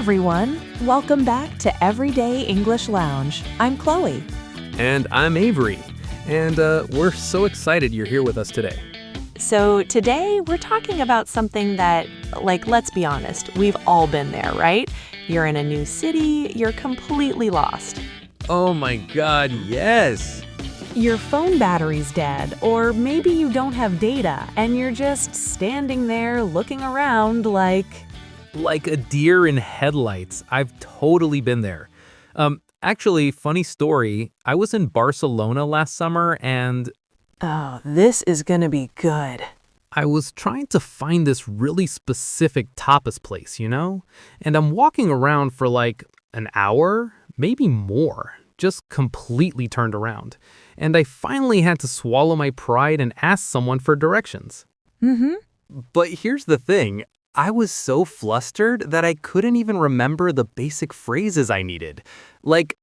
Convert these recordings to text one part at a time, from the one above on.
everyone. Welcome back to Everyday English Lounge. I'm Chloe. And I'm Avery. And we're so excited you're here with us today. So today we're talking about something that, let's be honest, we've all been there, right? You're in a new city, you're completely lost. Oh my God, yes. Your phone battery's dead, or maybe you don't have data and you're just standing there looking around like a deer in headlights. I've totally been there. Actually, funny story, I was in Barcelona last summer and oh, this is gonna be good. I was trying to find this really specific tapas place, And I'm walking around for an hour, maybe more, just completely turned around. And I finally had to swallow my pride and ask someone for directions. But here's the thing. I was so flustered that I couldn't even remember the basic phrases I needed.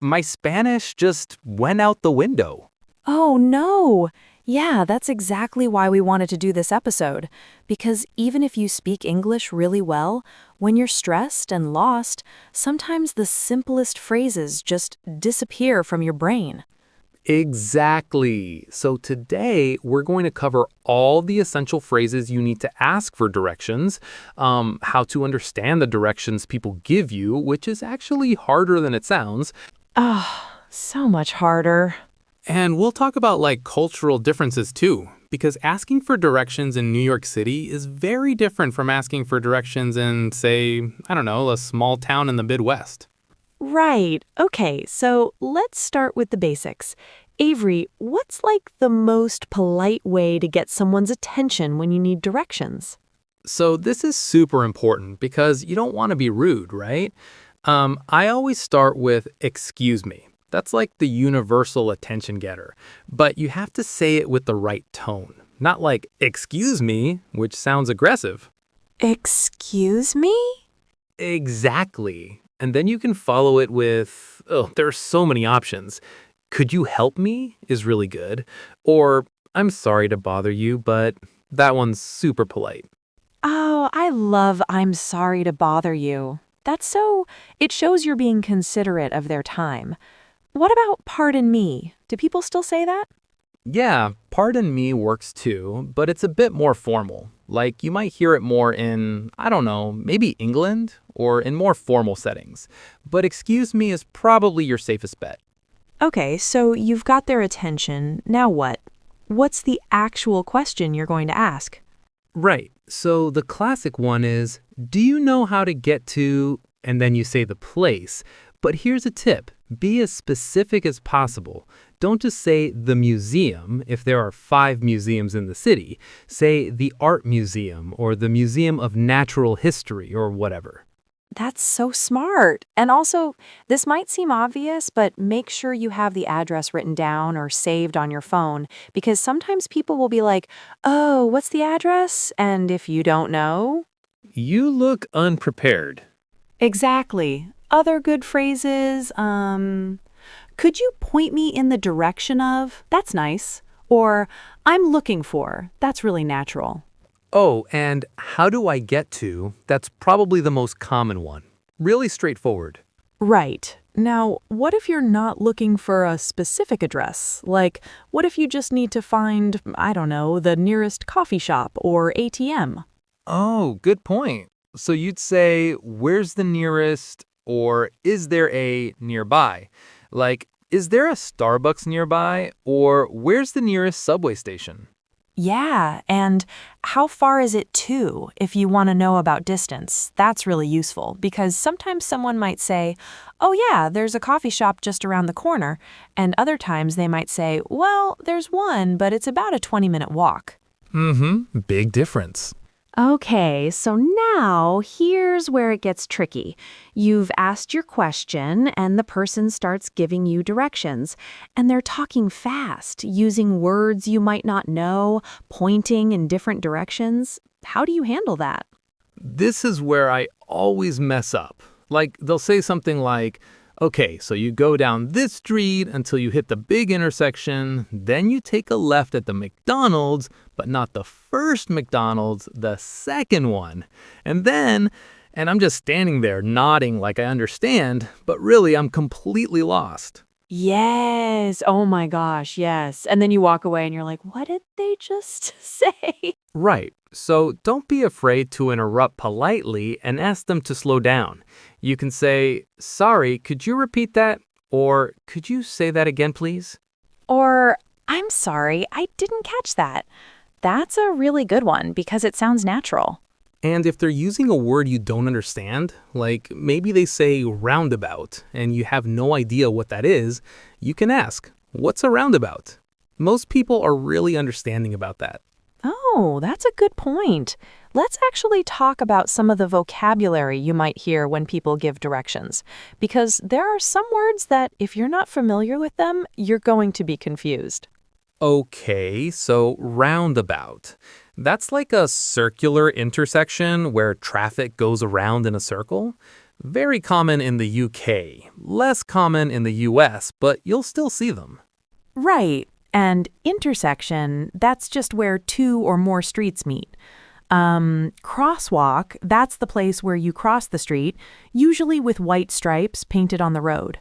My Spanish just went out the window. Oh, no. Yeah, that's exactly why we wanted to do this episode. Because even if you speak English really well, when you're stressed and lost, sometimes the simplest phrases just disappear from your brain. Exactly. So today we're going to cover all the essential phrases you need to ask for directions, how to understand the directions people give you, which is actually harder than it sounds. So much harder. And we'll talk about cultural differences too, because asking for directions in New York City is very different from asking for directions in, say, a small town in the Midwest. Right. Okay, so let's start with the basics. Avery, what's the most polite way to get someone's attention when you need directions? So this is super important because you don't want to be rude, right? I always start with "excuse me." That's the universal attention getter. But you have to say it with the right tone. Not "excuse me," which sounds aggressive. Excuse me? Exactly. And then you can follow it with, there are so many options. "Could you help me?" is really good. Or, "I'm sorry to bother you, but..." That one's super polite. Oh, I love "I'm sorry to bother you." It shows you're being considerate of their time. What about "pardon me"? Do people still say that? Yeah, "pardon me" works too, but it's a bit more formal. You might hear it more in, maybe England or in more formal settings. But "excuse me" is probably your safest bet. Okay, so you've got their attention. Now what? What's the actual question you're going to ask? Right. So the classic one is, "Do you know how to get to..." And then you say the place. But here's a tip. Be as specific as possible. Don't just say "the museum" if there are 5 museums in the city. Say "the art museum" or "the Museum of Natural History" or whatever. That's so smart. And also, this might seem obvious, but make sure you have the address written down or saved on your phone, because sometimes people will be like, "Oh, what's the address?" And if you don't know... You look unprepared. Exactly. Other good phrases, could you point me in the direction of? That's nice. Or, "I'm looking for." That's really natural. Oh, and "how do I get to?" That's probably the most common one. Really straightforward. Right. Now, what if you're not looking for a specific address? What if you just need to find, the nearest coffee shop or ATM? Oh, good point. So you'd say, "where's the nearest?" or "is there a nearby?" Is there a Starbucks nearby? Or "where's the nearest subway station?" Yeah, and "how far is it to?" if you want to know about distance. That's really useful because sometimes someone might say, "Oh yeah, there's a coffee shop just around the corner." And other times they might say, "Well, there's one, but it's about a 20-minute walk." Big difference. Okay, so now here's where it gets tricky. You've asked your question and the person starts giving you directions, and they're talking fast, using words you might not know, pointing in different directions. How do you handle that? This is where I always mess up. They'll say something like, "Okay, so you go down this street until you hit the big intersection, then you take a left at the McDonald's, but not the first McDonald's, the second one. And then..." And I'm just standing there nodding like I understand, but really I'm completely lost. Yes. Oh my gosh, yes. And then you walk away and you're like, what did they just say? Right. So don't be afraid to interrupt politely and ask them to slow down. You can say, "Sorry, could you repeat that?" Or, "Could you say that again, please?" Or, I'm sorry, I didn't catch that. That's a really good one because it sounds natural. And if they're using a word you don't understand, like maybe they say roundabout and you have no idea what that is, you can ask, "What's a roundabout?" Most people are really understanding about that. Oh, that's a good point. Let's actually talk about some of the vocabulary you might hear when people give directions, because there are some words that, if you're not familiar with them, you're going to be confused. Okay, so roundabout. That's like a circular intersection where traffic goes around in a circle. Very common in the UK, less common in the US, but you'll still see them. Right. And intersection, that's just where two or more streets meet. Crosswalk, that's the place where you cross the street, usually with white stripes painted on the road.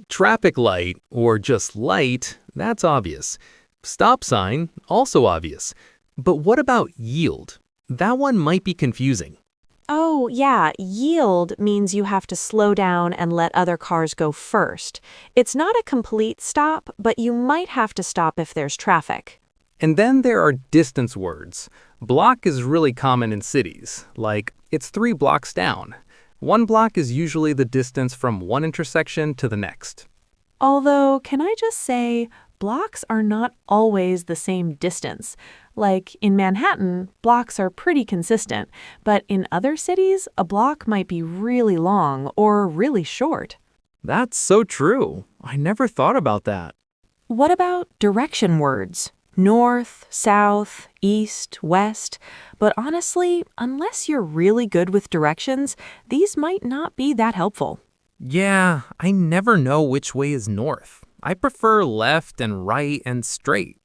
Traffic light, or just light, that's obvious. Stop sign, also obvious. But what about yield? That one might be confusing. Oh, yeah, yield means you have to slow down and let other cars go first. It's not a complete stop, but you might have to stop if there's traffic. And then there are distance words. Block is really common in cities, like it's 3 blocks down. 1 block is usually the distance from one intersection to the next. Although, can I just say, blocks are not always the same distance. Like in Manhattan, blocks are pretty consistent, but in other cities, a block might be really long or really short. That's so true. I never thought about that. What about direction words? North, south, east, west. But honestly, unless you're really good with directions, these might not be that helpful. Yeah, I never know which way is north. I prefer left and right and straight.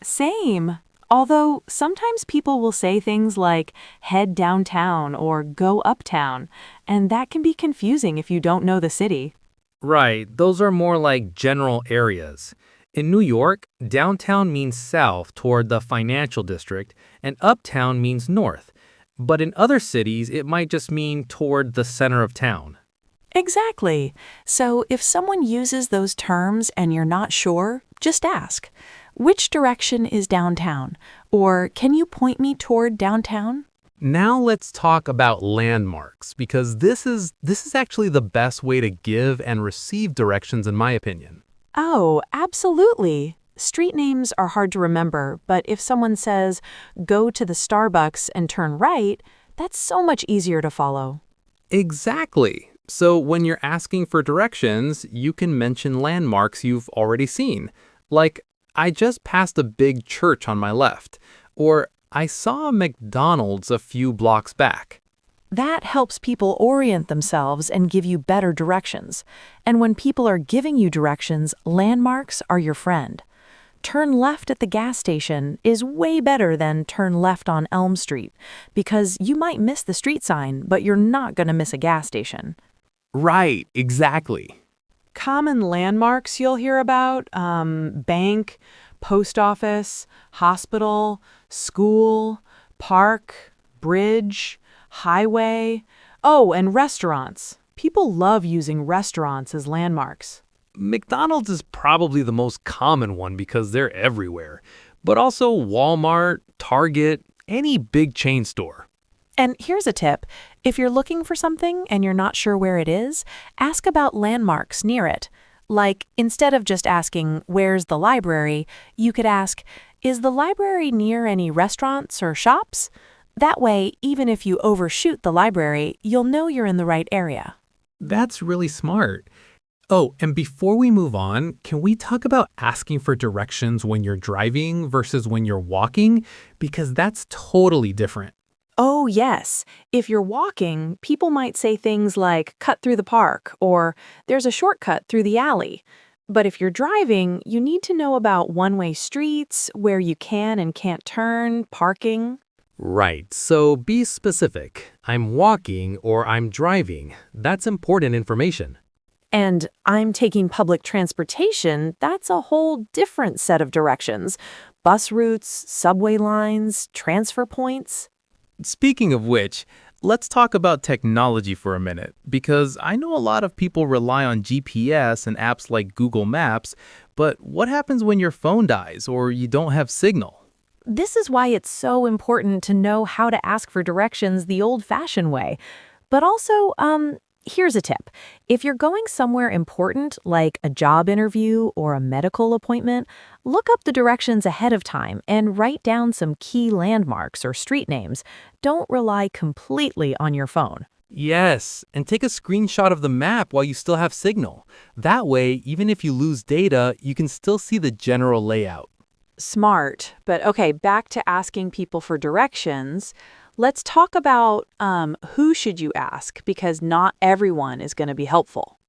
Same. Although sometimes people will say things like head downtown or go uptown, and that can be confusing if you don't know the city. Right, those are more like general areas. In New York, downtown means south toward the financial district, and uptown means north. But in other cities, it might just mean toward the center of town. Exactly. So if someone uses those terms and you're not sure, just ask, which direction is downtown? Or can you point me toward downtown? Now let's talk about landmarks because this is actually the best way to give and receive directions in my opinion. Oh, absolutely. Street names are hard to remember, but if someone says, go to the Starbucks and turn right, that's so much easier to follow. Exactly. So when you're asking for directions, you can mention landmarks you've already seen. Like, I just passed a big church on my left, or I saw a McDonald's a few blocks back. That helps people orient themselves and give you better directions. And when people are giving you directions, landmarks are your friend. Turn left at the gas station is way better than turn left on Elm Street, because you might miss the street sign, but you're not going to miss a gas station. Right, exactly. Common landmarks you'll hear about, bank, post office, hospital, school, park, bridge, highway. Oh, and restaurants. People love using restaurants as landmarks. McDonald's is probably the most common one because they're everywhere, but also Walmart, Target, any big chain store. And here's a tip. If you're looking for something and you're not sure where it is, ask about landmarks near it. Like, instead of just asking, where's the library, you could ask, is the library near any restaurants or shops? That way, even if you overshoot the library, you'll know you're in the right area. That's really smart. Oh, and before we move on, can we talk about asking for directions when you're driving versus when you're walking? Because that's totally different. Oh, yes. If you're walking, people might say things like, cut through the park, or there's a shortcut through the alley. But if you're driving, you need to know about one-way streets, where you can and can't turn, parking. Right, so be specific. I'm walking or I'm driving. That's important information. And I'm taking public transportation, that's a whole different set of directions. Bus routes, subway lines, transfer points. Speaking of which, let's talk about technology for a minute, because I know a lot of people rely on GPS and apps like Google Maps, but what happens when your phone dies or you don't have signal? This is why it's so important to know how to ask for directions the old-fashioned way. But also, here's a tip. If you're going somewhere important, like a job interview or a medical appointment, look up the directions ahead of time and write down some key landmarks or street names. Don't rely completely on your phone. Yes, and take a screenshot of the map while you still have signal. That way, even if you lose data, you can still see the general layout. Smart. But okay, back to asking people for directions. Let's talk about who should you ask, because not everyone is going to be helpful.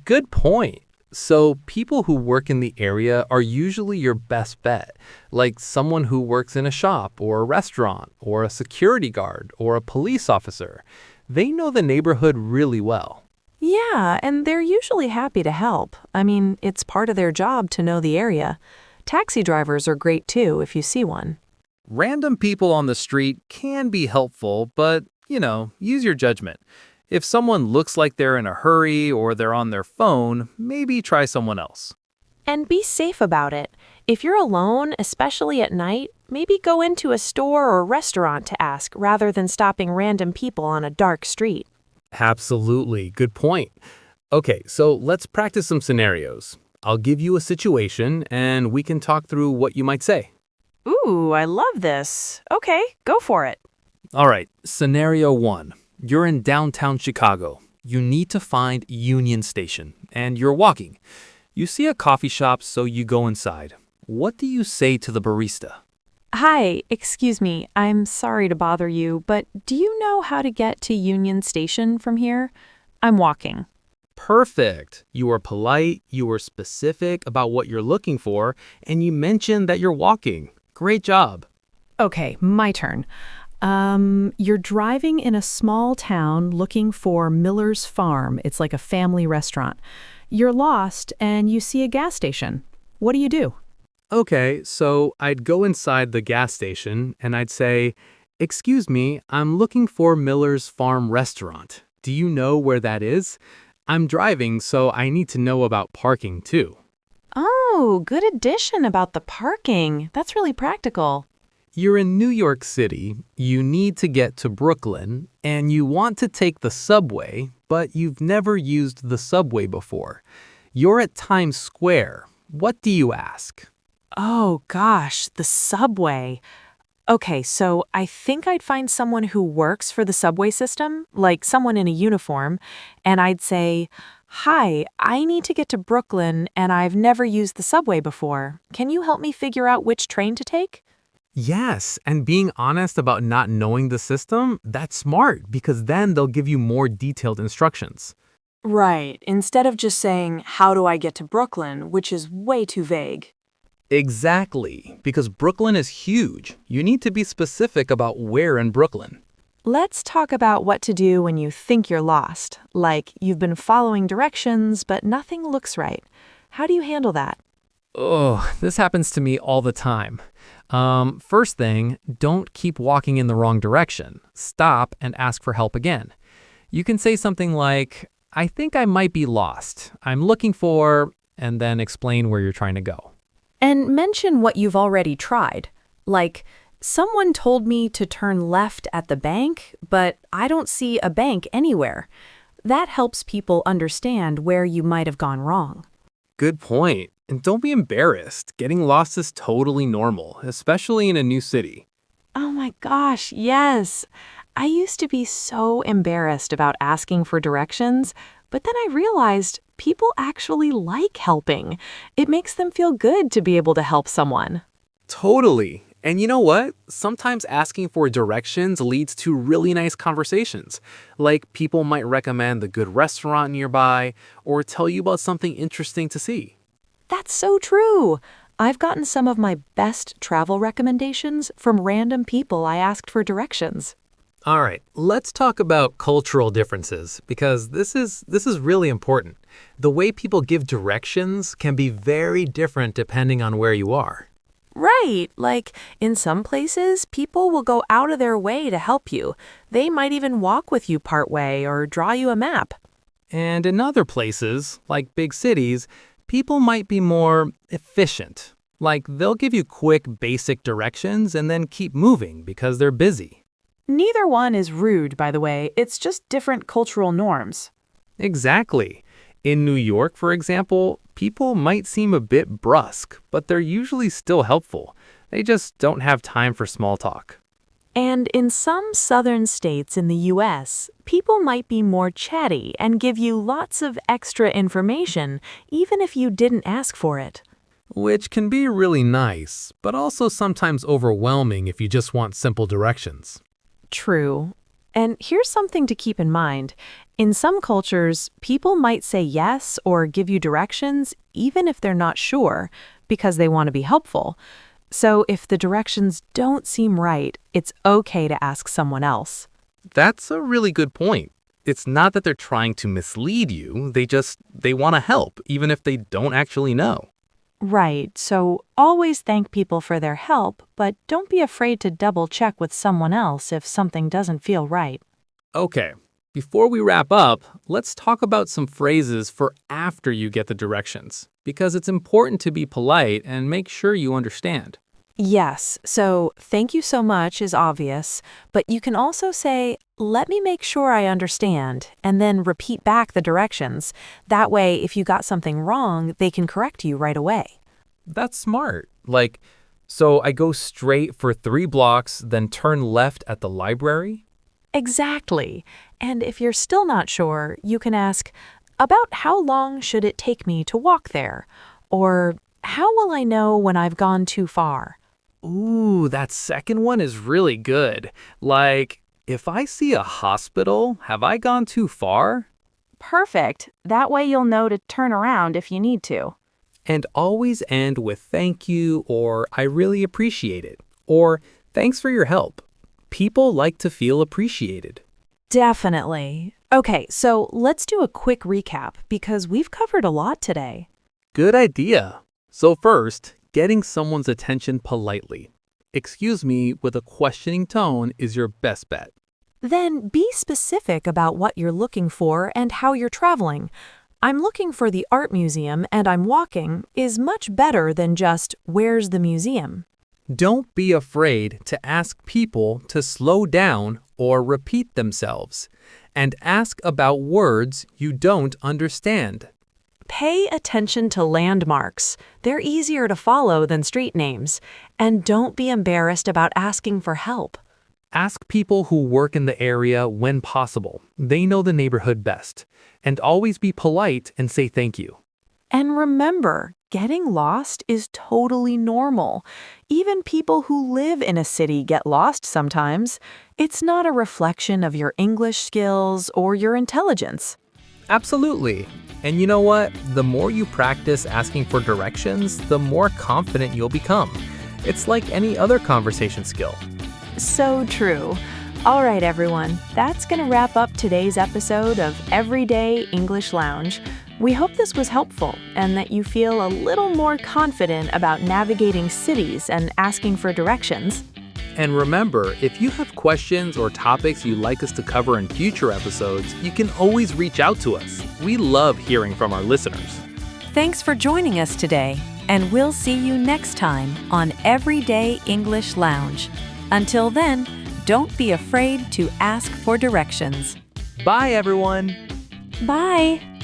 Good point. So, people who work in the area are usually your best bet, like someone who works in a shop or a restaurant or a security guard or a police officer. They know the neighborhood really well. Yeah, and they're usually happy to help. I mean, it's part of their job to know the area. Taxi drivers are great too if you see one. Random people on the street can be helpful, but, use your judgment. If someone looks like they're in a hurry or they're on their phone, maybe try someone else. And be safe about it. If you're alone, especially at night, maybe go into a store or restaurant to ask rather than stopping random people on a dark street. Absolutely. Good point. Okay, so let's practice some scenarios. I'll give you a situation and we can talk through what you might say. Ooh, I love this. Okay, go for it. All right, scenario one. You're in downtown Chicago. You need to find Union Station, and you're walking. You see a coffee shop, so you go inside. What do you say to the barista? Hi, excuse me. I'm sorry to bother you, but do you know how to get to Union Station from here? I'm walking. Perfect. You were polite, you were specific about what you're looking for, and you mentioned that you're walking. Great job. Okay, my turn. You're driving in a small town looking for Miller's Farm. It's like a family restaurant. You're lost and you see a gas station. What do you do? Okay, so I'd go inside the gas station and I'd say, "Excuse me, I'm looking for Miller's Farm Restaurant. Do you know where that is? I'm driving, so I need to know about parking too." Oh, good addition about the parking. That's really practical. You're in New York City, you need to get to Brooklyn, and you want to take the subway, but you've never used the subway before. You're at Times Square. What do you ask? Oh, gosh, the subway. Okay, so I think I'd find someone who works for the subway system, like someone in a uniform, and I'd say, "Hi, I need to get to Brooklyn and I've never used the subway before. Can you help me figure out which train to take?" Yes, and being honest about not knowing the system, that's smart because then they'll give you more detailed instructions. Right, instead of just saying, "How do I get to Brooklyn?" which is way too vague. Exactly, because Brooklyn is huge. You need to be specific about where in Brooklyn. Let's talk about what to do when you think you're lost, like you've been following directions but nothing looks right. How do you handle that? Oh, this happens to me all the time. First thing, don't keep walking in the wrong direction. Stop and ask for help again. You can say something like, "I think I might be lost. I'm looking for," and then explain where you're trying to go. And mention what you've already tried. Like, someone told me to turn left at the bank, but I don't see a bank anywhere. That helps people understand where you might have gone wrong. Good point. And don't be embarrassed. Getting lost is totally normal, especially in a new city. Oh my gosh, yes. I used to be so embarrassed about asking for directions, but then I realized people actually like helping. It makes them feel good to be able to help someone. Totally. And you know what? Sometimes asking for directions leads to really nice conversations. Like people might recommend the good restaurant nearby or tell you about something interesting to see. That's so true. I've gotten some of my best travel recommendations from random people I asked for directions. All right, let's talk about cultural differences because this is really important. The way people give directions can be very different depending on where you are. Right, like in some places, people will go out of their way to help you. They might even walk with you part way or draw you a map. And in other places, like big cities, people might be more efficient. Like they'll give you quick, basic directions and then keep moving because they're busy. Neither one is rude, by the way. It's just different cultural norms. Exactly. In New York, for example, people might seem a bit brusque, but they're usually still helpful. They just don't have time for small talk. And in some southern states in the US, people might be more chatty and give you lots of extra information, even if you didn't ask for it. Which can be really nice, but also sometimes overwhelming if you just want simple directions. True. And here's something to keep in mind. In some cultures, people might say yes or give you directions even if they're not sure, because they want to be helpful. So if the directions don't seem right, it's okay to ask someone else. That's a really good point. It's not that they're trying to mislead you, they want to help, even if they don't actually know. Right, so always thank people for their help, but don't be afraid to double check with someone else if something doesn't feel right. Okay, before we wrap up, let's talk about some phrases for after you get the directions, because it's important to be polite and make sure you understand. Yes, so thank you so much is obvious, but you can also say, let me make sure I understand, and then repeat back the directions. That way, if you got something wrong, they can correct you right away. That's smart. Like, so I go straight for 3 blocks, then turn left at the library? Exactly. And if you're still not sure, you can ask, about how long should it take me to walk there? Or, how will I know when I've gone too far? Ooh, that second one is really good. Like, if I see a hospital, have I gone too far? Perfect. That way you'll know to turn around if you need to. And always end with thank you or I really appreciate it or thanks for your help. People like to feel appreciated. Definitely. Okay, so let's do a quick recap because we've covered a lot today. Good idea. So first, getting someone's attention politely. Excuse me with a questioning tone is your best bet. Then be specific about what you're looking for and how you're traveling. I'm looking for the art museum and I'm walking is much better than just where's the museum. Don't be afraid to ask people to slow down or repeat themselves, and ask about words you don't understand. Pay attention to landmarks. They're easier to follow than street names. And don't be embarrassed about asking for help. Ask people who work in the area when possible. They know the neighborhood best. And always be polite and say thank you. And remember, getting lost is totally normal. Even people who live in a city get lost sometimes. It's not a reflection of your English skills or your intelligence. Absolutely. And you know what? The more you practice asking for directions, the more confident you'll become. It's like any other conversation skill. So true. All right, everyone. That's going to wrap up today's episode of Everyday English Lounge. We hope this was helpful and that you feel a little more confident about navigating cities and asking for directions. And remember, if you have questions or topics you'd like us to cover in future episodes, you can always reach out to us. We love hearing from our listeners. Thanks for joining us today, and we'll see you next time on Everyday English Lounge. Until then, don't be afraid to ask for directions. Bye, everyone. Bye.